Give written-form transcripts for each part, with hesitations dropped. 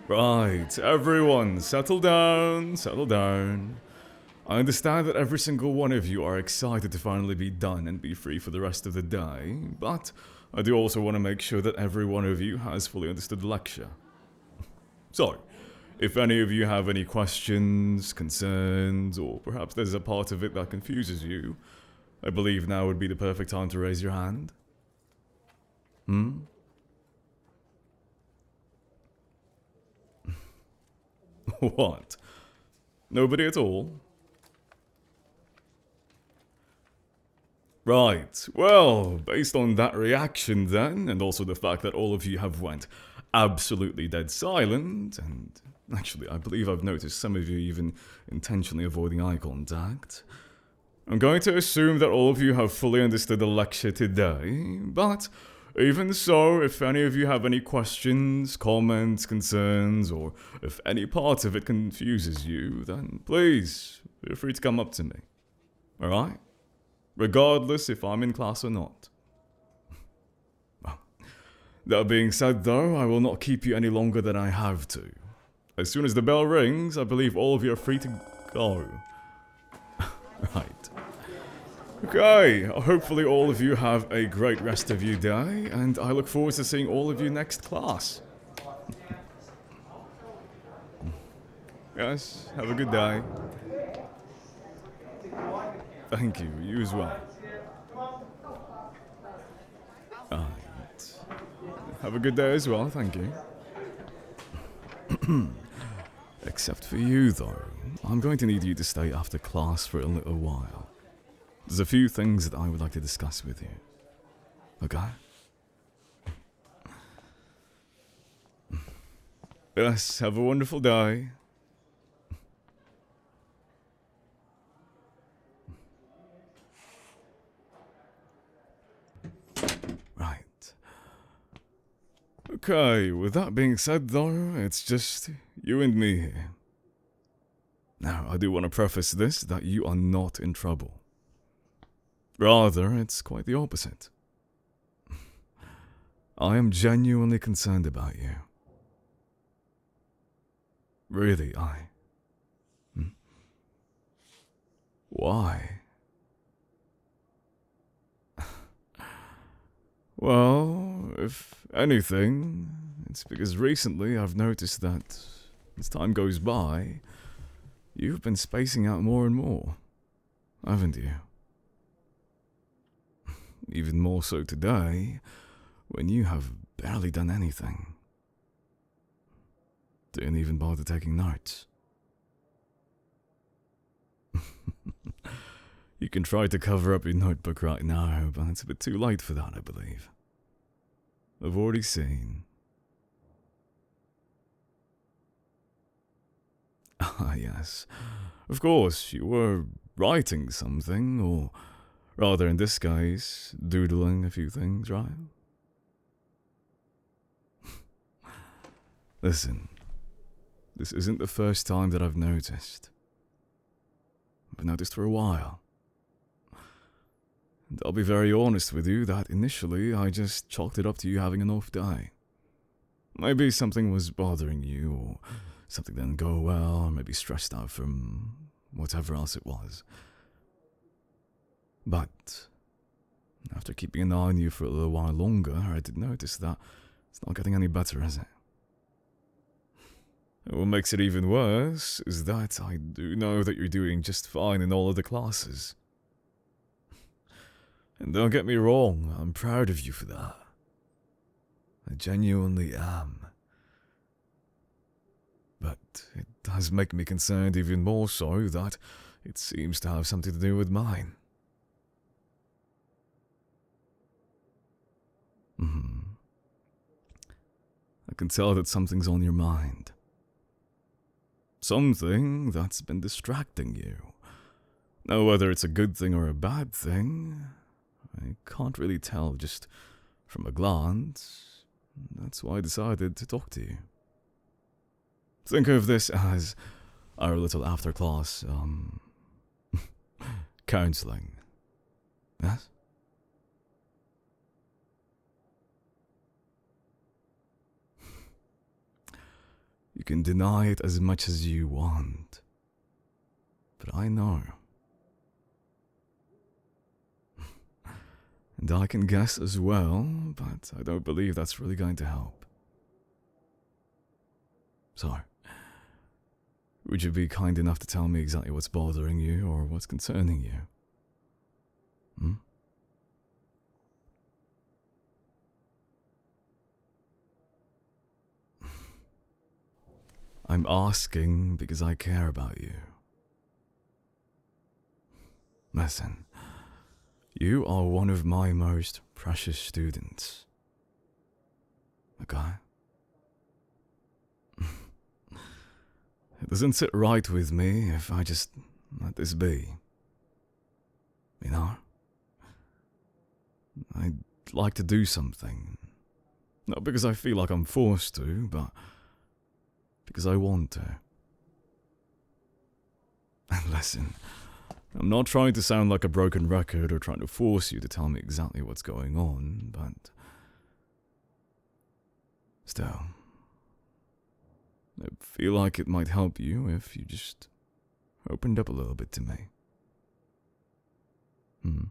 Right, everyone, settle down, settle down. I understand that every single one of you are excited to finally be done and be free for the rest of the day, but I do also want to make sure that every one of you has fully understood the lecture. So, if any of you have any questions, concerns, or perhaps there's a part of it that confuses you, I believe now would be the perfect time to raise your hand. What? Nobody at all? Right, well, based on that reaction then, and also the fact that all of you have went absolutely dead silent, and actually I believe I've noticed some of you even intentionally avoiding eye contact, I'm going to assume that all of you have fully understood the lecture today, but even so, if any of you have any questions, comments, concerns, or if any part of it confuses you, then please feel free to come up to me. Alright? Regardless if I'm in class or not. Well, that being said though, I will not keep you any longer than I have to. As soon as the bell rings, I believe all of you are free to go. Right. Okay, hopefully all of you have a great rest of your day, and I look forward to seeing all of you next class. Yes, have a good day. Thank you, you as well. Alright. Have a good day as well, thank you. Except for you though, I'm going to need you to stay after class for a little while. There's a few things that I would like to discuss with you. Okay? Yes, have a wonderful day. Right. Okay, with that being said though, it's just you and me here. Now, I do want to preface this that you are not in trouble. Rather, it's quite the opposite. I am genuinely concerned about you. Really, Why? Well, if anything, it's because recently I've noticed that as time goes by, you've been spacing out more and more, haven't you? Even more so today, when you have barely done anything. Didn't even bother taking notes. You can try to cover up your notebook right now, but it's a bit too late for that, I believe. I've already seen. Ah, yes. Of course, you were writing something, or rather in this case, doodling a few things, right? Listen, this isn't the first time that I've noticed. I've noticed for a while. And I'll be very honest with you that initially I just chalked it up to you having an off day. Maybe something was bothering you, or something didn't go well, or maybe stressed out from whatever else it was. But after keeping an eye on you for a little while longer, I did notice that it's not getting any better, is it? And what makes it even worse is that I do know that you're doing just fine in all of the classes. And don't get me wrong, I'm proud of you for that. I genuinely am. But it does make me concerned even more so that it seems to have something to do with mine. I can tell that something's on your mind. Something that's been distracting you. Now, whether it's a good thing or a bad thing, I can't really tell just from a glance. That's why I decided to talk to you. Think of this as our little after-class, counseling. Yes? You can deny it as much as you want. But I know. And I can guess as well, but I don't believe that's really going to help. So, would you be kind enough to tell me exactly what's bothering you or what's concerning you? Hmm? I'm asking because I care about you. Listen, you are one of my most precious students. Okay? It doesn't sit right with me if I just let this be. You know? I'd like to do something. Not because I feel like I'm forced to, but because I want to. And listen, I'm not trying to sound like a broken record or trying to force you to tell me exactly what's going on, but still, I feel like it might help you if you just opened up a little bit to me. Hmm.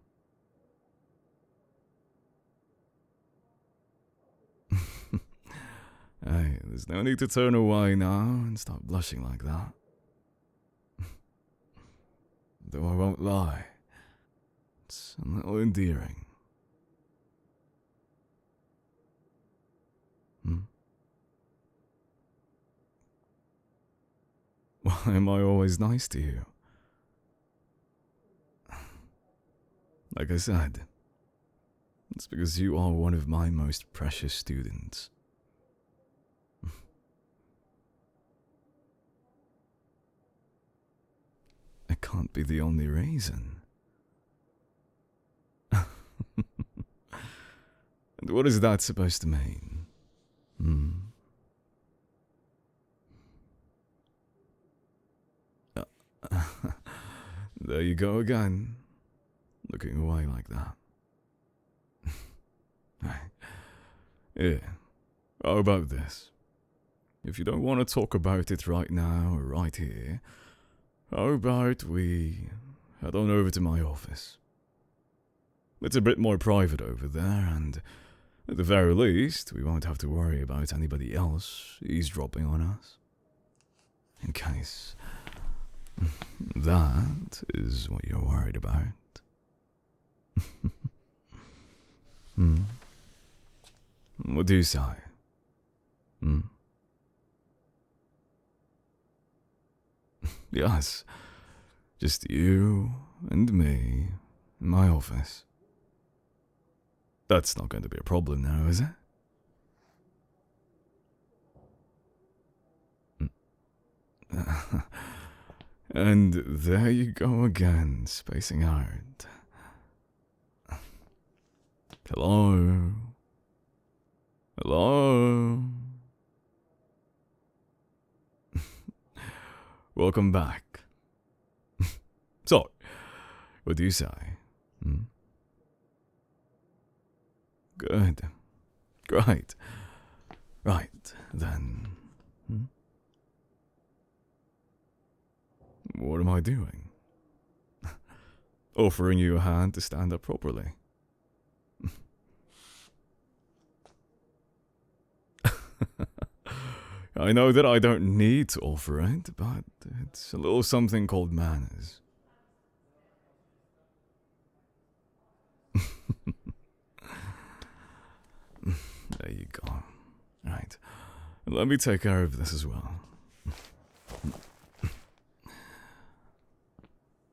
Hey, there's no need to turn away now and start blushing like that. Though I won't lie, it's a little endearing. Hmm? Why am I always nice to you? Like I said, it's because you are one of my most precious students. It can't be the only reason. And what is that supposed to mean? Hmm. There you go again, looking away like that. Yeah, how about this? If you don't want to talk about it right now or right here, how about we head on over to my office? It's a bit more private over there, and at the very least, we won't have to worry about anybody else eavesdropping on us. In case that is what you're worried about. Hmm? What do you say? Hmm? Yes, just you and me in my office. That's not going to be a problem now, is it? And there you go again, spacing out. Hello? Hello? Welcome back. So, what do you say? Hmm? Good. Great. Right, then. Hmm? What am I doing? Offering you a hand to stand up properly. I know that I don't need to offer it, but it's a little something called manners. There you go. Right. Let me take care of this as well.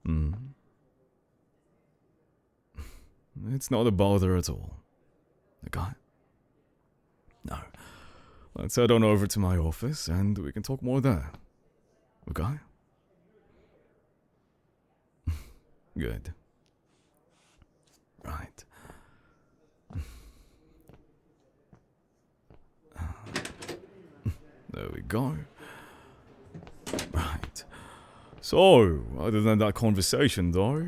Hmm. It's not a bother at all. Okay? No. Let's head on over to my office and we can talk more there. Okay? Good. Right. There we go. Right. So, other than that conversation though,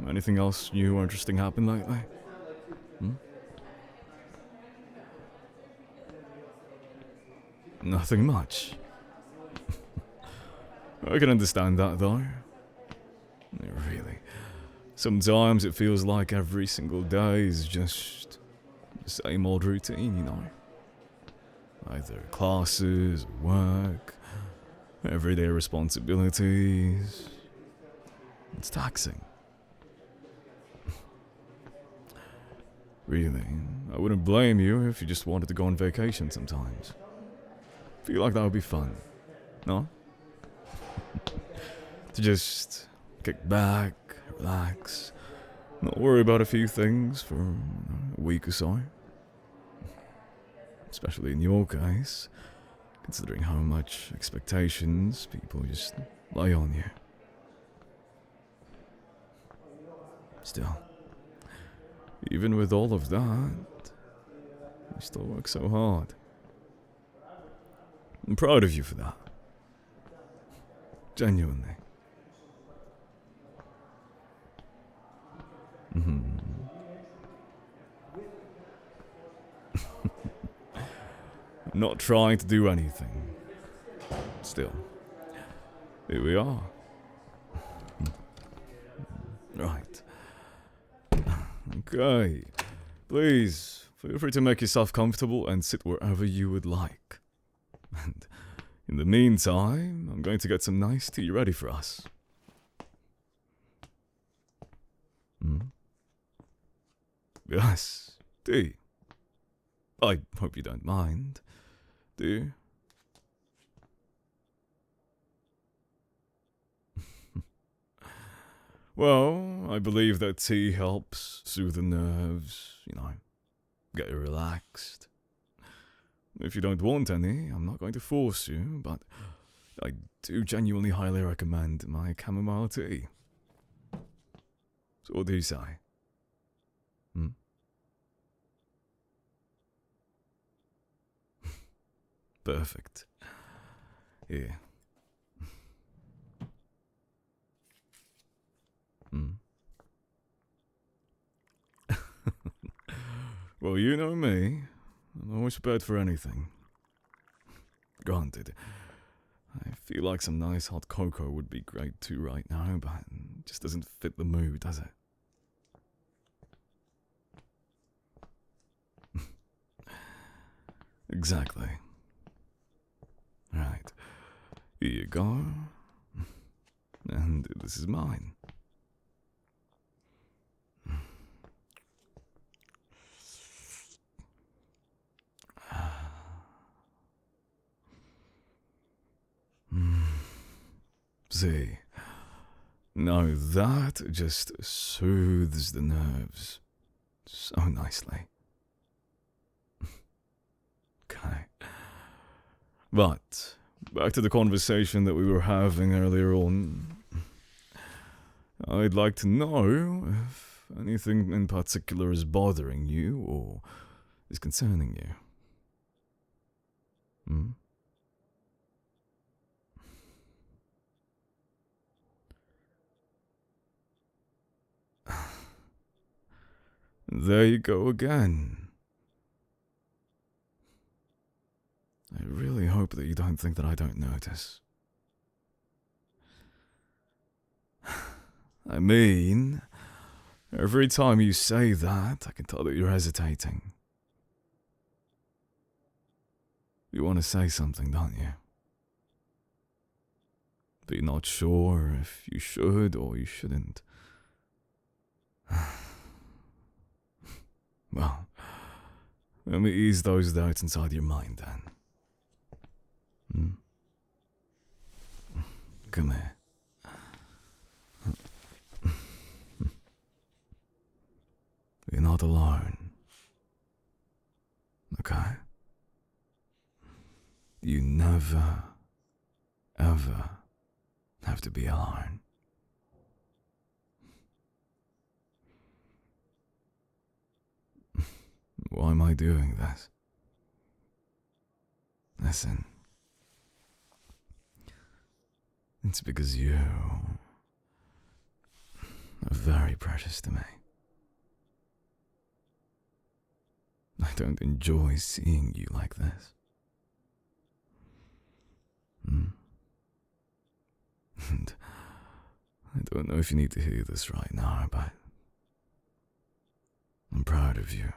anything else new or interesting happened lately? Hmm? Nothing much. I can understand that though. Really. Sometimes it feels like every single day is just the same old routine, you know? Either classes, work, everyday responsibilities. It's taxing. Really, I wouldn't blame you if you just wanted to go on vacation sometimes. Feel like that would be fun, no? To just kick back, relax, not worry about a few things for a week or so. Especially in your case, considering how much expectations people just lay on you. Still, even with all of that, you still work so hard. I'm proud of you for that. Genuinely. I'm not trying to do anything. Still, here we are. Right. Okay. Please, feel free to make yourself comfortable and sit wherever you would like. And in the meantime, I'm going to get some nice tea ready for us. Yes, tea. I hope you don't mind. Do you? Well, I believe that tea helps soothe the nerves, get you relaxed. If you don't want any, I'm not going to force you, but I do genuinely highly recommend my chamomile tea. So what do you say? Perfect. Here. Well, you know me. I'm always prepared for anything. Granted, I feel like some nice hot cocoa would be great too right now, but it just doesn't fit the mood, does it? Exactly. Right. Here you go. And this is mine. See, now that just soothes the nerves so nicely. Okay. But, back to the conversation that we were having earlier on. I'd like to know if anything in particular is bothering you or is concerning you. There you go again. I really hope that you don't think that I don't notice. I mean, every time you say that, I can tell that you're hesitating. You want to say something, don't you? But you're not sure if you should or you shouldn't. Well, let me ease those doubts inside your mind then. Come here. You're not alone. Okay? You never, ever have to be alone. Why am I doing this? Listen. It's because you are very precious to me. I don't enjoy seeing you like this. I don't know if you need to hear this right now, but I'm proud of you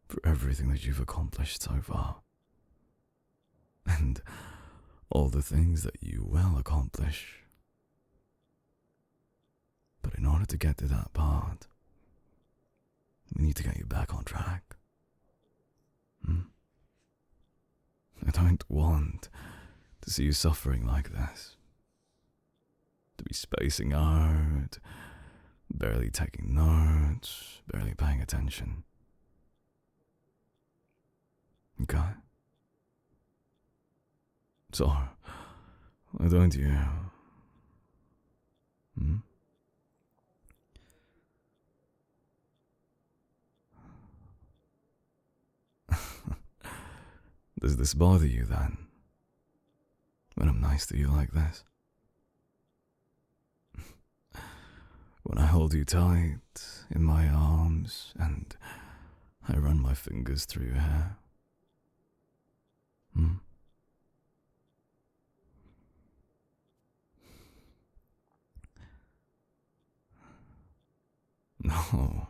for everything that you've accomplished so far. And all the things that you will accomplish. But in order to get to that part, we need to get you back on track. I don't want to see you suffering like this. To be spacing out, barely taking notes, barely paying attention. Okay? So, why don't you? Does this bother you then? When I'm nice to you like this? When I hold you tight in my arms and I run my fingers through your hair? No.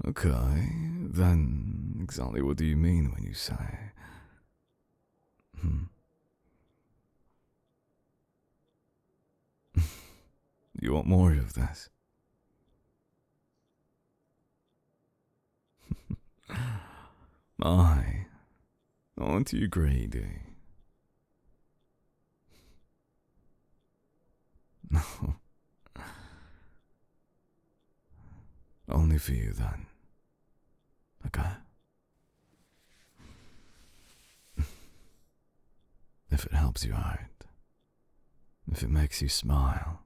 Okay, then exactly what do you mean when you say? You want more of this? Aren't you greedy? No. Only for you then. Okay? If it helps you out, if it makes you smile,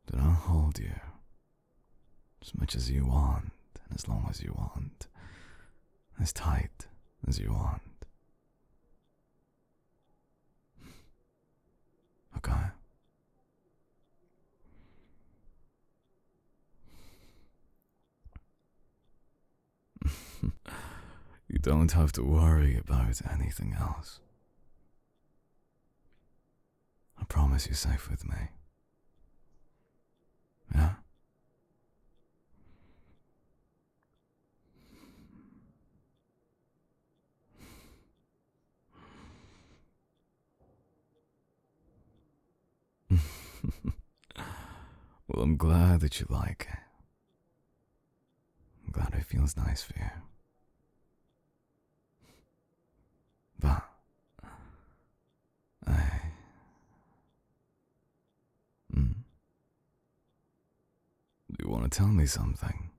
then I'll hold you as much as you want and as long as you want, as tight as you want. Okay? You don't have to worry about anything else. I promise you're safe with me. Yeah? Well, I'm glad that you like it. I'm glad it feels nice for you. But do you want to tell me something?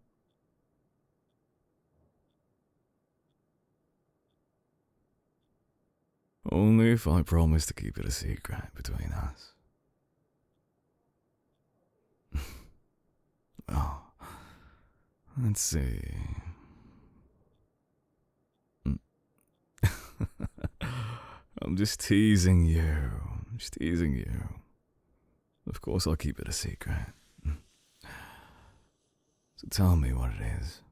Only if I promise to keep it a secret between us. Oh, let's see. I'm just teasing you. Just teasing you. Of course I'll keep it a secret. So tell me what it is.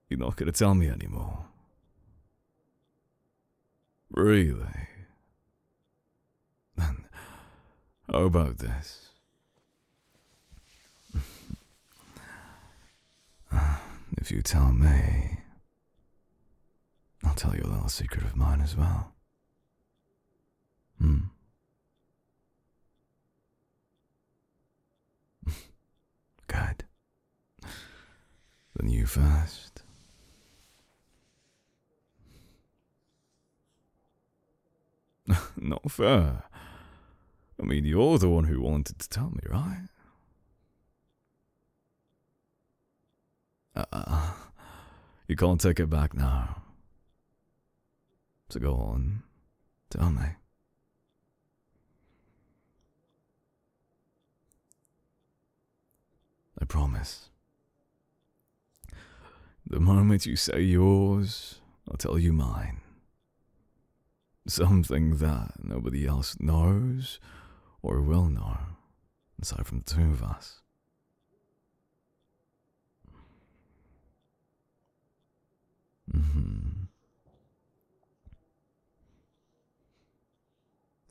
You're not gonna tell me anymore. Really? Then, how about this? If you tell me, I'll tell you a little secret of mine as well. Good. Then you first. Not fair. I mean, you're the one who wanted to tell me, right? You can't take it back now. So go on, tell me. I promise. The moment you say yours, I'll tell you mine. Something that nobody else knows or will know, aside from the two of us.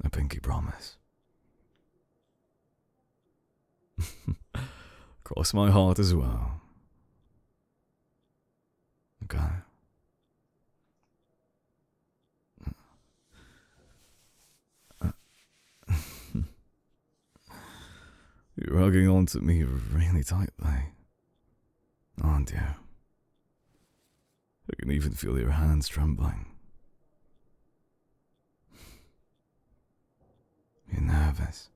A pinky promise. Cross my heart as well. Okay. You're hugging onto me really tightly, aren't you? I can even feel your hands trembling. You're nervous.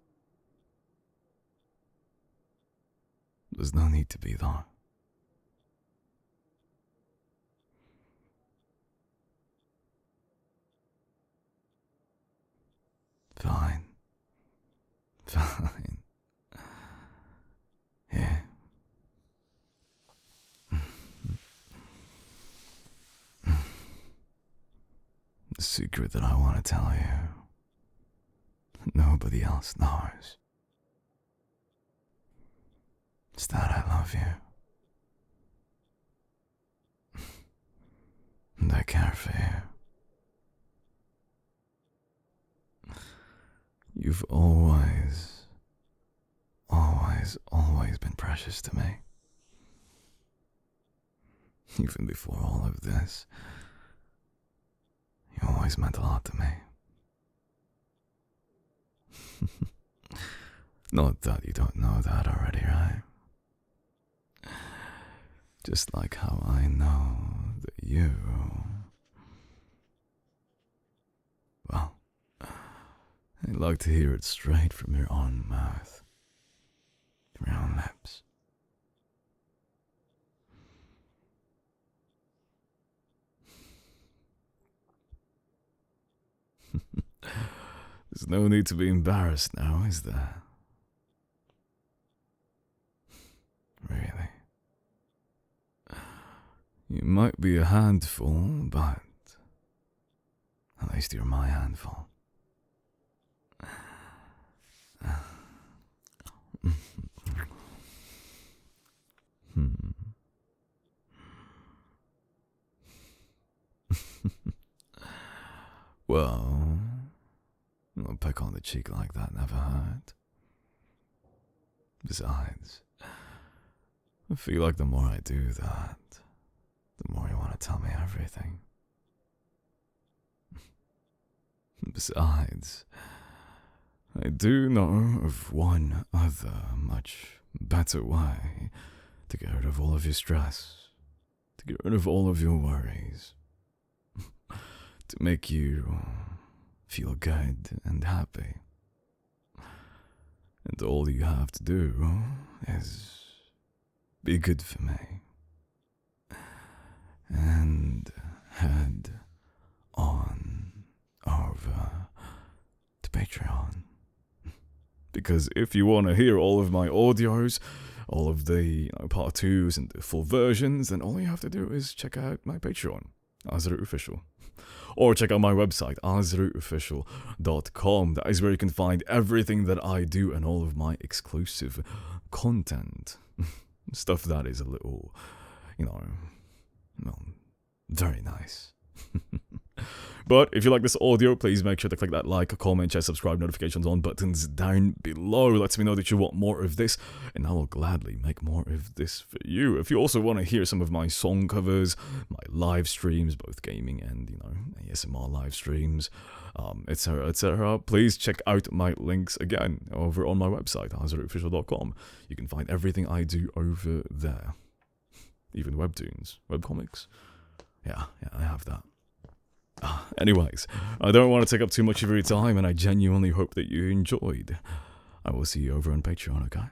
There's no need to be, though. Fine. Fine. Yeah. The secret that I want to tell you, nobody else knows. It's that I love you. And I care for you. You've always been precious to me. Even before all of this, you always meant a lot to me. Not that you don't know that already, right? Just like how I know that you... Well, I'd like to hear it straight from your own mouth, from your own lips. There's no need to be embarrassed now, is there? Really? You might be a handful, but at least you're my handful. Well, a peck on the cheek like that never hurt. Besides, I feel like the more I do that, the more you want to tell me everything. Besides, I do know of one other much better way to get rid of all of your stress, to get rid of all of your worries, to make you feel good and happy. And all you have to do is be good for me. And head on over to Patreon. Because if you want to hear all of my audios, all of the part 2s and the full versions, then all you have to do is check out my Patreon, Azroot Official. Or check out my website, azrootofficial.com. That is where you can find everything that I do and all of my exclusive content. Stuff that is a little, well, very nice. But if you like this audio, please make sure to click that like, comment, share, subscribe, notifications on buttons down below. Lets me know that you want more of this, and I will gladly make more of this for you. If you also want to hear some of my song covers, my live streams, both gaming and, ASMR live streams, etc., etc., please check out my links again over on my website, azrootofficial.com. You can find everything I do over there. Even webtoons, webcomics. Yeah, I have that. Anyways, I don't want to take up too much of your time, and I genuinely hope that you enjoyed. I will see you over on Patreon, okay?